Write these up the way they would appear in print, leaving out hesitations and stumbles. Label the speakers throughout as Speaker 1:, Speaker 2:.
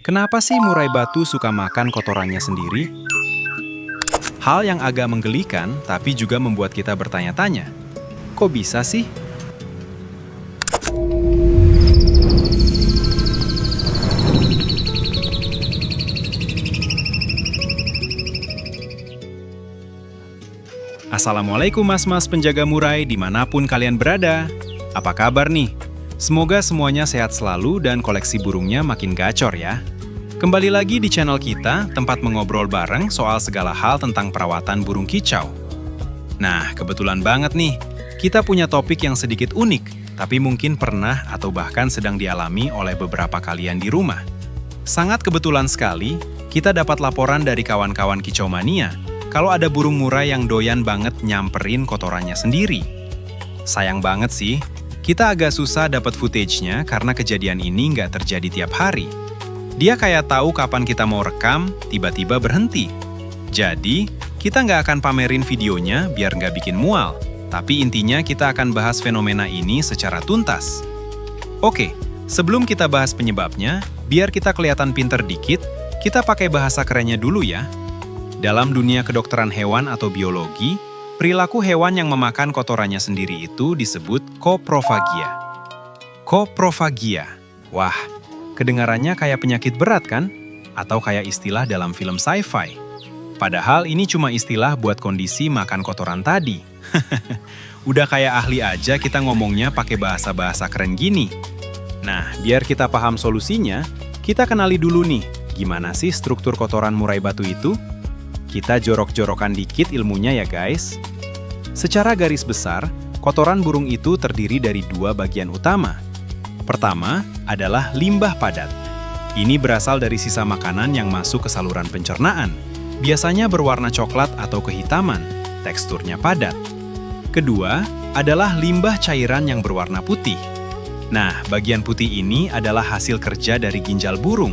Speaker 1: Kenapa sih murai batu suka makan kotorannya sendiri? Hal yang agak menggelikan, tapi juga membuat kita bertanya-tanya. Kok bisa sih? Assalamualaikum mas-mas penjaga murai dimanapun kalian berada. Apa kabar nih? Semoga semuanya sehat selalu dan koleksi burungnya makin gacor ya. Kembali lagi di channel kita, tempat mengobrol bareng soal segala hal tentang perawatan burung kicau. Nah, kebetulan banget nih, kita punya topik yang sedikit unik, tapi mungkin pernah atau bahkan sedang dialami oleh beberapa kalian di rumah. Sangat kebetulan sekali, kita dapat laporan dari kawan-kawan kicau mania kalau ada burung murai yang doyan banget nyamperin kotorannya sendiri. Sayang banget sih, kita agak susah dapat footage-nya karena kejadian ini nggak terjadi tiap hari. Dia kayak tahu kapan kita mau rekam, tiba-tiba berhenti. Jadi, kita nggak akan pamerin videonya biar nggak bikin mual. Tapi intinya kita akan bahas fenomena ini secara tuntas. Oke, sebelum kita bahas penyebabnya, biar kita kelihatan pinter dikit, kita pakai bahasa kerennya dulu ya. Dalam dunia kedokteran hewan atau biologi, perilaku hewan yang memakan kotorannya sendiri itu disebut koprofagia. Koprofagia. Wah, kedengarannya kayak penyakit berat kan? Atau kayak istilah dalam film sci-fi. Padahal ini cuma istilah buat kondisi makan kotoran tadi. Udah kayak ahli aja kita ngomongnya pakai bahasa-bahasa keren gini. Nah, biar kita paham solusinya, kita kenali dulu nih, gimana sih struktur kotoran murai batu itu? Kita jorok-jorokan dikit ilmunya ya guys. Secara garis besar, kotoran burung itu terdiri dari dua bagian utama. Pertama adalah limbah padat. Ini berasal dari sisa makanan yang masuk ke saluran pencernaan. Biasanya berwarna coklat atau kehitaman, teksturnya padat. Kedua adalah limbah cairan yang berwarna putih. Nah, bagian putih ini adalah hasil kerja dari ginjal burung.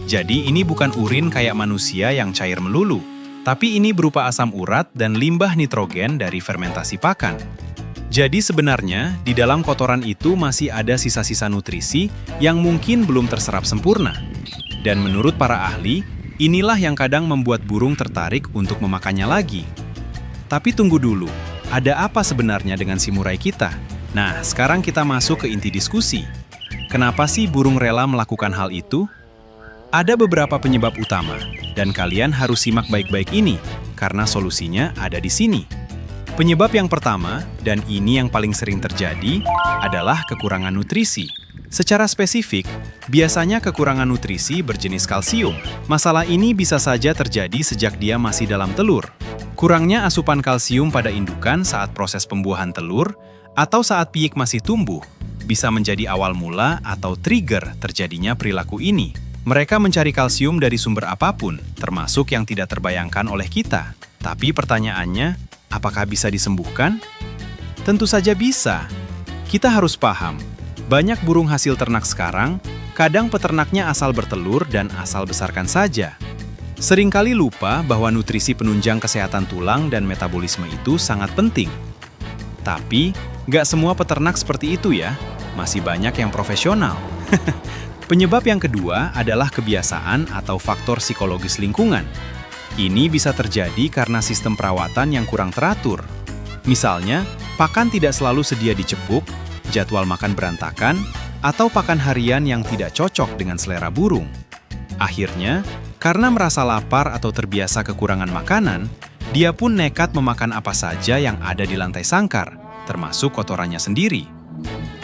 Speaker 1: Jadi ini bukan urin kayak manusia yang cair melulu, tapi ini berupa asam urat dan limbah nitrogen dari fermentasi pakan. Jadi sebenarnya, di dalam kotoran itu masih ada sisa-sisa nutrisi yang mungkin belum terserap sempurna. Dan menurut para ahli, inilah yang kadang membuat burung tertarik untuk memakannya lagi. Tapi tunggu dulu, ada apa sebenarnya dengan si murai kita? Nah, sekarang kita masuk ke inti diskusi. Kenapa sih burung rela melakukan hal itu? Ada beberapa penyebab utama, dan kalian harus simak baik-baik ini, karena solusinya ada di sini. Penyebab yang pertama, dan ini yang paling sering terjadi, adalah kekurangan nutrisi. Secara spesifik, biasanya kekurangan nutrisi berjenis kalsium. Masalah ini bisa saja terjadi sejak dia masih dalam telur. Kurangnya asupan kalsium pada indukan saat proses pembuahan telur, atau saat piyik masih tumbuh, bisa menjadi awal mula atau trigger terjadinya perilaku ini. Mereka mencari kalsium dari sumber apapun, termasuk yang tidak terbayangkan oleh kita. Tapi pertanyaannya, apakah bisa disembuhkan? Tentu saja bisa. Kita harus paham, banyak burung hasil ternak sekarang, kadang peternaknya asal bertelur dan asal besarkan saja. Seringkali lupa bahwa nutrisi penunjang kesehatan tulang dan metabolisme itu sangat penting. Tapi, nggak semua peternak seperti itu ya, masih banyak yang profesional. Penyebab yang kedua adalah kebiasaan atau faktor psikologis lingkungan. Ini bisa terjadi karena sistem perawatan yang kurang teratur. Misalnya, pakan tidak selalu sedia dicepuk, jadwal makan berantakan, atau pakan harian yang tidak cocok dengan selera burung. Akhirnya, karena merasa lapar atau terbiasa kekurangan makanan, dia pun nekat memakan apa saja yang ada di lantai sangkar, termasuk kotorannya sendiri.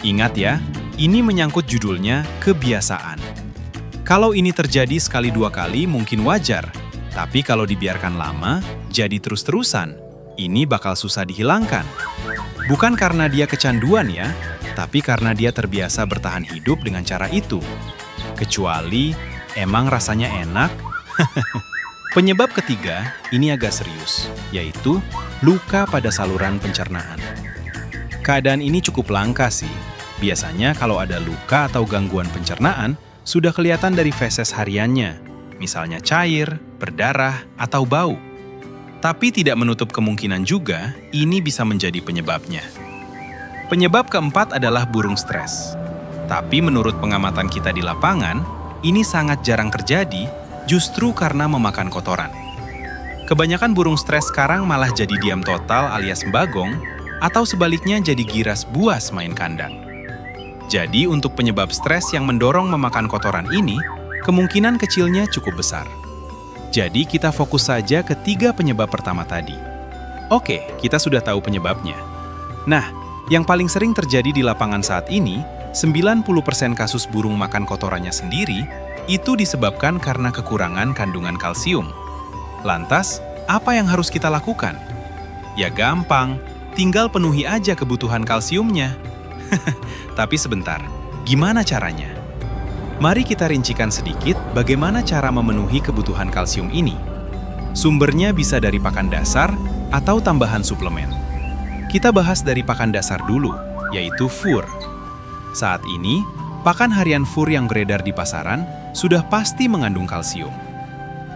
Speaker 1: Ingat ya, ini menyangkut judulnya kebiasaan. Kalau ini terjadi sekali dua kali mungkin wajar, tapi kalau dibiarkan lama, jadi terus-terusan, ini bakal susah dihilangkan. Bukan karena dia kecanduan ya, tapi karena dia terbiasa bertahan hidup dengan cara itu. Kecuali, emang rasanya enak? Penyebab ketiga, ini agak serius, yaitu luka pada saluran pencernaan. Keadaan ini cukup langka sih. Biasanya kalau ada luka atau gangguan pencernaan, sudah kelihatan dari feses hariannya, misalnya cair, berdarah, atau bau. Tapi tidak menutup kemungkinan juga ini bisa menjadi penyebabnya. Penyebab keempat adalah burung stres. Tapi menurut pengamatan kita di lapangan, ini sangat jarang terjadi justru karena memakan kotoran. Kebanyakan burung stres sekarang malah jadi diam total alias mbagong, atau sebaliknya jadi giras buas main kandang. Jadi untuk penyebab stres yang mendorong memakan kotoran ini, kemungkinan kecilnya cukup besar. Jadi kita fokus saja ke 3 penyebab pertama tadi. Oke, kita sudah tahu penyebabnya. Nah, yang paling sering terjadi di lapangan saat ini, 90% kasus burung makan kotorannya sendiri, itu disebabkan karena kekurangan kandungan kalsium. Lantas, apa yang harus kita lakukan? Ya gampang, tinggal penuhi aja kebutuhan kalsiumnya. Tapi sebentar, gimana caranya? Mari kita rincikan sedikit bagaimana cara memenuhi kebutuhan kalsium ini. Sumbernya bisa dari pakan dasar atau tambahan suplemen. Kita bahas dari pakan dasar dulu, yaitu fur. Saat ini, pakan harian fur yang beredar di pasaran sudah pasti mengandung kalsium.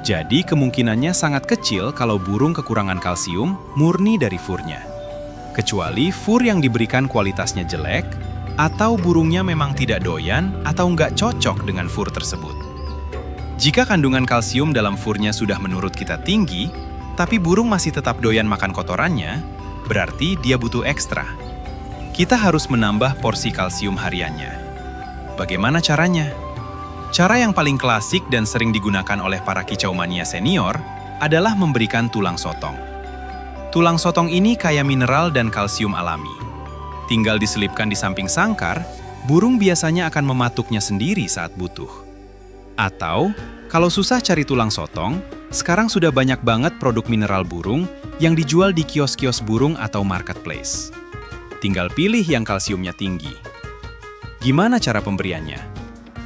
Speaker 1: Jadi kemungkinannya sangat kecil kalau burung kekurangan kalsium murni dari furnya. Kecuali fur yang diberikan kualitasnya jelek, atau burungnya memang tidak doyan atau nggak cocok dengan fur tersebut. Jika kandungan kalsium dalam furnya sudah menurut kita tinggi, tapi burung masih tetap doyan makan kotorannya, berarti dia butuh ekstra. Kita harus menambah porsi kalsium hariannya. Bagaimana caranya? Cara yang paling klasik dan sering digunakan oleh para kicau mania senior adalah memberikan tulang sotong. Tulang sotong ini kaya mineral dan kalsium alami. Tinggal diselipkan di samping sangkar, burung biasanya akan mematuknya sendiri saat butuh. Atau, kalau susah cari tulang sotong, sekarang sudah banyak banget produk mineral burung yang dijual di kios-kios burung atau marketplace. Tinggal pilih yang kalsiumnya tinggi. Gimana cara pemberiannya?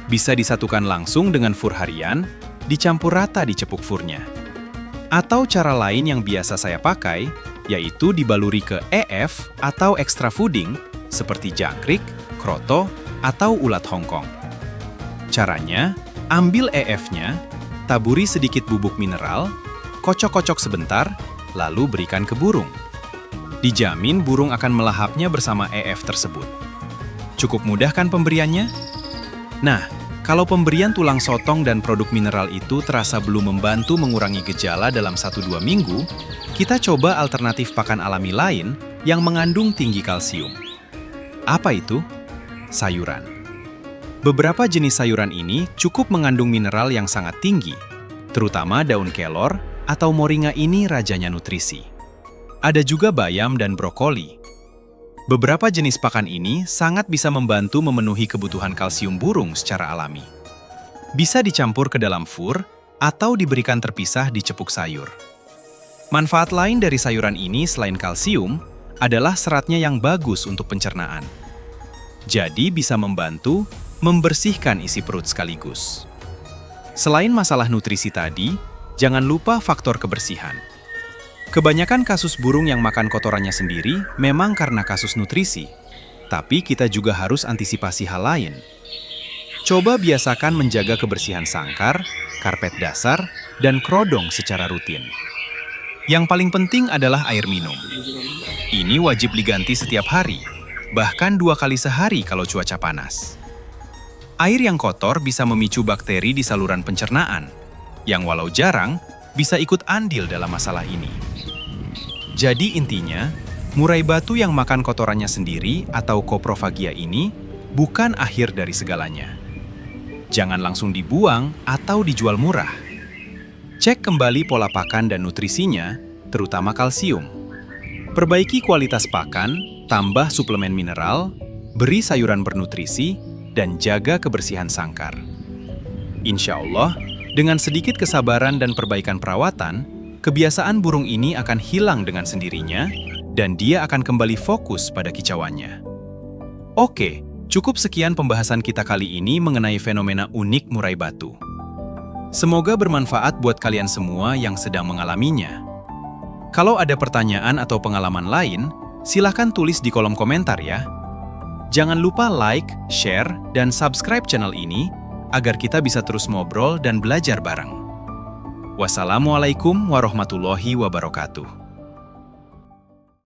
Speaker 1: Bisa disatukan langsung dengan fur harian, dicampur rata di cepuk furnya. Atau cara lain yang biasa saya pakai, yaitu dibaluri ke EF atau extra fooding, seperti jangkrik, kroto, atau ulat Hongkong. Caranya, ambil EF-nya, taburi sedikit bubuk mineral, kocok-kocok sebentar, lalu berikan ke burung. Dijamin burung akan melahapnya bersama EF tersebut. Cukup mudah kan pemberiannya? Nah, kalau pemberian tulang sotong dan produk mineral itu terasa belum membantu mengurangi gejala dalam 1-2 minggu, kita coba alternatif pakan alami lain yang mengandung tinggi kalsium. Apa itu? Sayuran. Beberapa jenis sayuran ini cukup mengandung mineral yang sangat tinggi, terutama daun kelor atau moringa ini rajanya nutrisi. Ada juga bayam dan brokoli. Beberapa jenis pakan ini sangat bisa membantu memenuhi kebutuhan kalsium burung secara alami. Bisa dicampur ke dalam fur atau diberikan terpisah di cepuk sayur. Manfaat lain dari sayuran ini selain kalsium adalah seratnya yang bagus untuk pencernaan. Jadi bisa membantu membersihkan isi perut sekaligus. Selain masalah nutrisi tadi, jangan lupa faktor kebersihan. Kebanyakan kasus burung yang makan kotorannya sendiri memang karena kasus nutrisi, tapi kita juga harus antisipasi hal lain. Coba biasakan menjaga kebersihan sangkar, karpet dasar, dan kerodong secara rutin. Yang paling penting adalah air minum. Ini wajib diganti setiap hari, bahkan 2 kali sehari kalau cuaca panas. Air yang kotor bisa memicu bakteri di saluran pencernaan, yang walau jarang, bisa ikut andil dalam masalah ini. Jadi intinya, murai batu yang makan kotorannya sendiri atau koprofagia ini bukan akhir dari segalanya. Jangan langsung dibuang atau dijual murah. Cek kembali pola pakan dan nutrisinya, terutama kalsium. Perbaiki kualitas pakan, tambah suplemen mineral, beri sayuran bernutrisi, dan jaga kebersihan sangkar. Insya Allah, dengan sedikit kesabaran dan perbaikan perawatan, kebiasaan burung ini akan hilang dengan sendirinya, dan dia akan kembali fokus pada kicauannya. Oke, cukup sekian pembahasan kita kali ini mengenai fenomena unik murai batu. Semoga bermanfaat buat kalian semua yang sedang mengalaminya. Kalau ada pertanyaan atau pengalaman lain, silahkan tulis di kolom komentar ya. Jangan lupa like, share, dan subscribe channel ini agar kita bisa terus ngobrol dan belajar bareng. Wassalamualaikum warahmatullahi wabarakatuh.